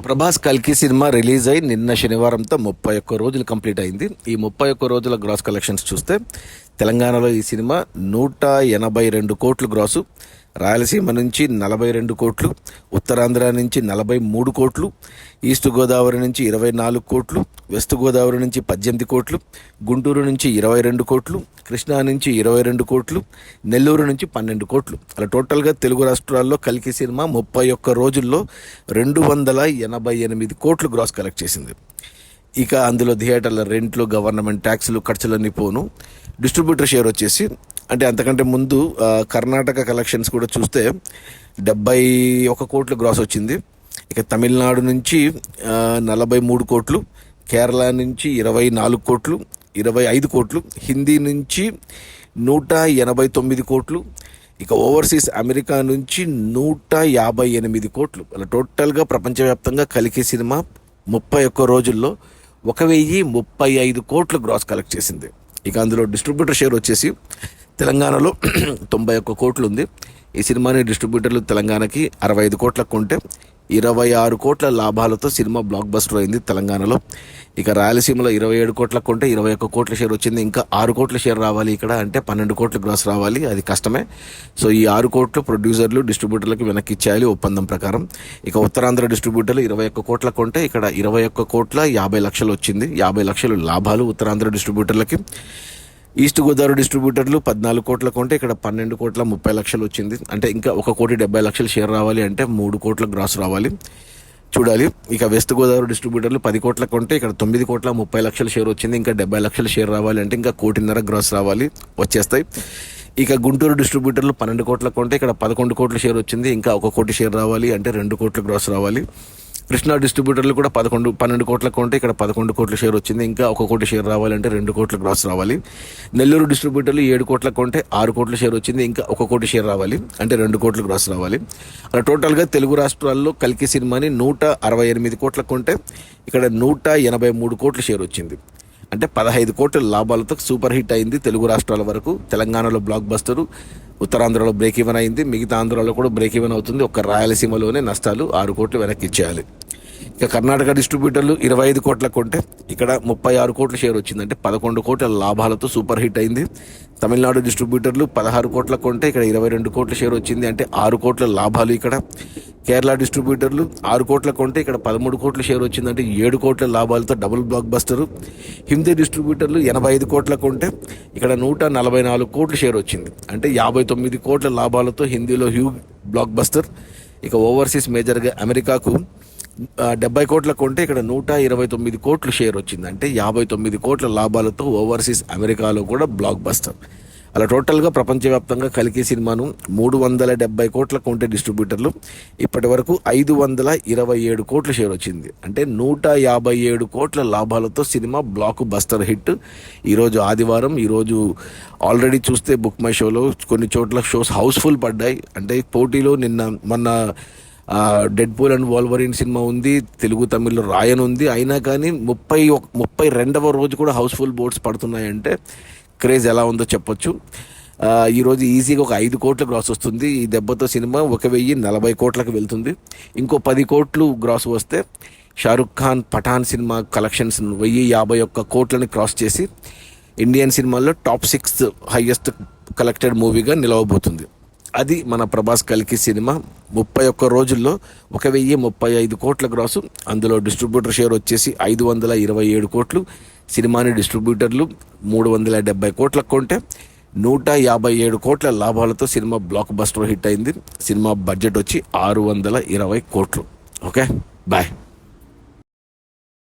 ప్రభాస్ కల్కి cinema release అయి నిన్న శనివారంతో 31 రోజులు కంప్లీట్ అయింది. ఈ 31 రోజుల గ్రాస్ కలెక్షన్స్ చూస్తే తెలంగాణలో ఈ సినిమా 182 కోట్లు గ్రాసు, రాయలసీమ నుంచి 42 కోట్లు, ఉత్తరాంధ్ర నుంచి 43 కోట్లు, ఈస్ట్ గోదావరి నుంచి 24 కోట్లు, వెస్ట్ గోదావరి నుంచి 18 కోట్లు, గుంటూరు నుంచి 22 కోట్లు, కృష్ణా నుంచి 22 కోట్లు, నెల్లూరు నుంచి 12 కోట్లు. అలా టోటల్గా తెలుగు రాష్ట్రాల్లో కల్కి సినిమా 31 రోజుల్లో 288 కోట్లు గ్రాస్ కలెక్ట్ చేసింది. ఇక అందులో థియేటర్ల రెంట్లు, గవర్నమెంట్ ట్యాక్సులు, ఖర్చులన్నీ పోను. డిస్ట్రిబ్యూటర్ షేర్ వచ్చేసి అంటే అంతకంటే ముందు కర్ణాటక కలెక్షన్స్ కూడా చూస్తే 71 కోట్లు గ్రాస్ వచ్చింది. ఇక తమిళనాడు నుంచి 43 కోట్లు, కేరళ నుంచి 24 కోట్లు, 25 కోట్లు, హిందీ నుంచి 189 కోట్లు, ఇక ఓవర్సీస్ అమెరికా నుంచి 158 కోట్లు. అలా టోటల్గా ప్రపంచవ్యాప్తంగా కలికి సినిమా 31 రోజుల్లో 1035 కోట్లు గ్రాస్ కలెక్ట్ చేసింది. ఇక అందులో డిస్ట్రిబ్యూటర్ షేర్ వచ్చేసి తెలంగాణలో 91 కోట్లు ఉంది. ఈ సినిమాని డిస్ట్రిబ్యూటర్లు తెలంగాణకి 65 కోట్లకు కొంటే 26 కోట్ల లాభాలతో సినిమా బ్లాక్ బస్టర్ అయింది తెలంగాణలో. ఇక రాయలసీమలో 27 కోట్లకు కొంటే 21 కోట్ల షేర్ వచ్చింది. ఇంకా 6 కోట్ల షేర్ రావాలి ఇక్కడ అంటే 12 కోట్ల గ్రాస్ రావాలి, అది కష్టమే. సో ఈ 6 కోట్లు ప్రొడ్యూసర్లు డిస్ట్రిబ్యూటర్లకు వెనక్కి ఇచ్చేయాలి ఒప్పందం ప్రకారం. ఇక ఉత్తరాంధ్ర డిస్ట్రిబ్యూటర్లు 21 కోట్ల కొంటే ఇక్కడ 21 కోట్ల 50 లక్షలు వచ్చింది, 50 లక్షలు లాభాలు ఉత్తరాంధ్ర డిస్ట్రిబ్యూటర్లకి. ఈస్ట్ గోదావరి డిస్ట్రిబ్యూటర్లు 14 కోట్ల కొంటే ఇక్కడ 12 కోట్ల 30 లక్షలు వచ్చింది. అంటే ఇంకా 1 కోటి 70 లక్షలు షేర్ రావాలి అంటే 3 కోట్ల గ్రాస్ రావాలి, చూడాలి. ఇక వెస్ట్ గోదావరి డిస్ట్రిబ్యూటర్లు 10 కోట్ల కొంటే ఇక్కడ 9 కోట్ల 30 లక్షల షేర్ వచ్చింది. ఇంకా 70 లక్షల షేర్ రావాలి అంటే ఇంకా 1.5 కోటి గ్రాస్ రావాలి, వచ్చేస్తాయి. ఇక గుంటూరు డిస్ట్రిబ్యూటర్లు 12 కోట్ల కొంటే ఇక్కడ 11 కోట్ల షేర్ వచ్చింది. ఇంకా 1 కోటి షేర్ రావాలి అంటే 2 కోట్ల గ్రాస్ రావాలి. కృష్ణా డిస్ట్రిబ్యూటర్లు కూడా 12 కోట్ల కొంటే ఇక్కడ 11 కోట్ల షేర్ వచ్చింది. ఇంకా 1 కోటి షేర్ రావాలంటే 2 కోట్ల గ్రాస్ రావాలి. నెల్లూరు డిస్ట్రిబ్యూటర్లు 7 కోట్ల కొంటే 6 కోట్ల షేర్ వచ్చింది. ఇంకా 1 కోటి షేర్ రావాలి అంటే 2 కోట్ల గ్రాస్ రావాలి. అలా టోటల్గా తెలుగు రాష్ట్రాల్లో కల్కి సినిమాని 168 కోట్ల కొంటే ఇక్కడ 183 కోట్ల షేర్ వచ్చింది. అంటే 15 కోట్ల లాభాలతో సూపర్ హిట్ అయింది తెలుగు రాష్ట్రాల వరకు. తెలంగాణలో బ్లాక్ బస్టరు, ఉత్తరాంధ్రలో బ్రేక్ ఈవెన్ అయింది, మిగతా ఆంధ్రాలో కూడా బ్రేక్ ఈవెన్ అవుతుంది. ఒక్క రాయలసీమలోనే నష్టాలు 6 కోట్లు వెనక్కి ఇచ్చేయాలి. ఇక కర్ణాటక డిస్ట్రిబ్యూటర్లు 25 కోట్ల కొంటే ఇక్కడ 36 కోట్ల షేర్ వచ్చింది, అంటే 11 కోట్ల లాభాలతో సూపర్ హిట్ అయింది. తమిళనాడు డిస్ట్రిబ్యూటర్లు 16 కోట్ల కొంటే ఇక్కడ 22 కోట్ల షేర్ వచ్చింది, అంటే 6 కోట్ల లాభాలు ఇక్కడ. కేరళ డిస్ట్రిబ్యూటర్లు 6 కోట్ల కొంటే ఇక్కడ 13 కోట్ల షేర్ వచ్చింది, అంటే 7 కోట్ల లాభాలతో డబుల్ బ్లాక్ బస్టరు. హిందీ డిస్ట్రిబ్యూటర్లు 85 కోట్ల కొంటే ఇక్కడ 144 కోట్ల షేర్ వచ్చింది, అంటే 59 కోట్ల లాభాలతో హిందీలో హ్యూజ్ బ్లాక్ బస్టర్. ఇక ఓవర్సీస్ మేజర్గా అమెరికాకు 70 కోట్ల కొంటే ఇక్కడ 129 కోట్లు షేర్ వచ్చింది, అంటే 59 కోట్ల లాభాలతో ఓవర్సీస్ అమెరికాలో కూడా బ్లాక్ బస్టర్. అలా టోటల్గా ప్రపంచవ్యాప్తంగా కలికి సినిమాను 370 కోట్ల కొంటే డిస్ట్రిబ్యూటర్లు ఇప్పటి వరకు 527 కోట్ల షేర్ వచ్చింది, అంటే 157 కోట్ల లాభాలతో సినిమా బ్లాక్ బస్టర్ హిట్. ఈరోజు ఆదివారం, ఈరోజు ఆల్రెడీ చూస్తే బుక్ మై షోలో కొన్ని చోట్ల షోస్ హౌస్ఫుల్ పడ్డాయి. అంటే పోటీలో మొన్న dead pool and Wolverine cinema ఉంది, తెలుగు తమిళ్లో రాయన్ ఉంది. అయినా కానీ 32వ రోజు కూడా హౌస్ఫుల్ బోర్డ్స్ పడుతున్నాయంటే క్రేజ్ ఎలా ఉందో చెప్పొచ్చు. ఈరోజు ఈజీగా ఒక 5 కోట్ల గ్రాస్ వస్తుంది. ఈ దెబ్బతో సినిమా 1040 కోట్లకు వెళ్తుంది. ఇంకో 10 కోట్లు గ్రాస్ వస్తే షారుఖ్ ఖాన్ పఠాన్ సినిమా కలెక్షన్స్ 1051 కోట్లని క్రాస్ చేసి ఇండియన్ సినిమాల్లో టాప్ 6 హైయెస్ట్ కలెక్టెడ్ మూవీగా నిలవబోతుంది. అది మన ప్రభాస్ కల్కి సినిమా 31 రోజుల్లో 1035 కోట్ల గ్రాసు. అందులో డిస్ట్రిబ్యూటర్ షేర్ వచ్చేసి 527 కోట్లు. సినిమాని డిస్ట్రిబ్యూటర్లు 370 కోట్లకు కొంటే 157 కోట్ల లాభాలతో సినిమా బ్లాక్ బస్టర్ హిట్ అయింది. సినిమా బడ్జెట్ వచ్చి 620 కోట్లు. Okay, bye.